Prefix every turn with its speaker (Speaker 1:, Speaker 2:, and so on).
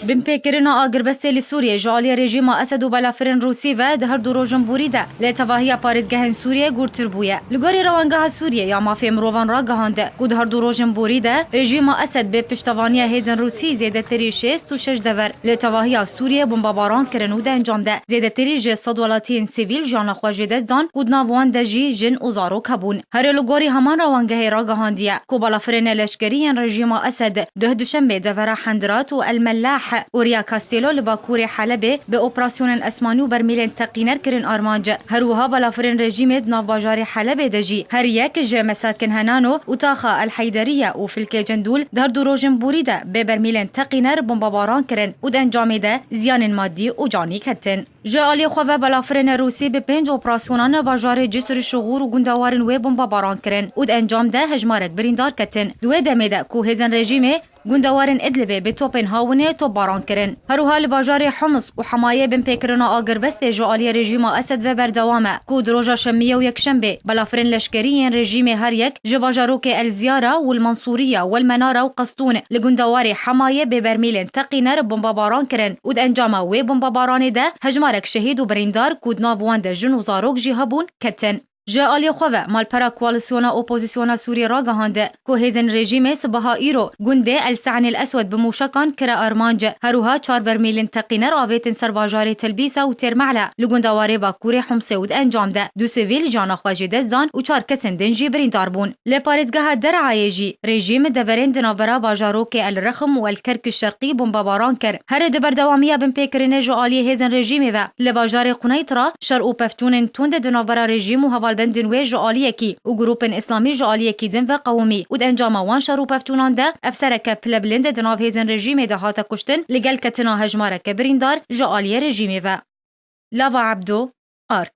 Speaker 1: بن پیکرنا آگربست لسوریه جالی رژیم اسد و بلافرین روسی و ده هر دو روزن بوریده لتواهی پاریزگاه سوریه گورتر بویه لگاری روانگاه سوریه یا مافی مروان را گهانده گود هر دو روزن بوریده رژیم اسد به پشتوانی هیزن روسی زیاده تری 6 دور لتواهی سوریه بمباران کرن و ده انجام ده زیاده تری ج صد ولاتین سیویل جان خواجه دزدان گود ناوان دجی جن اوزارو کبون هر لگاری همان روانگاه را گهاندیه کو بلافرین لشکری رژیم اسد ده دوشنبه دور حندرات و الملاح اوریا کاستیلو لباکور حلب به اپراسیون اسمانی و برمیل تقینر کرن آرمانج هروها بلافرین رژیم ناو بازار حلب دجی هر یک ج مساکن هنانو و تاخا الحیدریه و فلک جندول در دو روزن بوریده به برمیل تقینر بمباران کرن و انجام ده زیان مادی و جانی کتن جالی خواه بلافرین روسی به 5 اپراسیونان بازار جسر شغور و گندوارن و بمباران کرن و انجام ده هجمارک بریندار کتن دو دمیده کو هزن رژیم گندوارن ادلبه به توپن هاونه تو باران کرن هروها لباجار حمص و حمایه بن پیکرنا آگربست جالی رژیم اسد و بردوامه کو دروجا شمیه و یک شنبه بلافرین لشکری رژیم هر یک جباجاروک الزیاره و المنصوریه و المناره و قسطون لگندوار حمایه به برمیل تقینر بمباران کرن و انجام و بمباران ده هجمارک شهید و بریندار کود ناوان ده جن و زاروک جهبون کتن جالی خواه مالپرا کوالسیون اپوزیسیون سوری را گهانده که هیزن رژیم سبها ایرو گنده السعن الاسود بموشکان کرا ارمانج هروها 4 برمیل تقینر آویتن سرباجار تلبیسا و ترمعلا لگندواره باکور حمسه ود انجام ده دو سویل جانا خواجه دزدان و 4 کسن دنجی برین بون لپارزگاه درعایجی رژیم دورین دناورا باجاروک الرخم و الکرک الشرقی بمباران کر هر دبردوامیه بن پیکرین جالی هیزن رژیم و لباجار قنیطرا شر و پفتون تند دناورا رژیم و بندن و جالیه کی و گروپ اسلامی جالیه کی دن و قومی و انجام وان شروع پفتونان ده افسرک پلبلند دناو هیزن رژیم ده هاتا کشتن لگل کتنا هجمارک بریندار جالیه رژیمی و لاوا عبدو آرک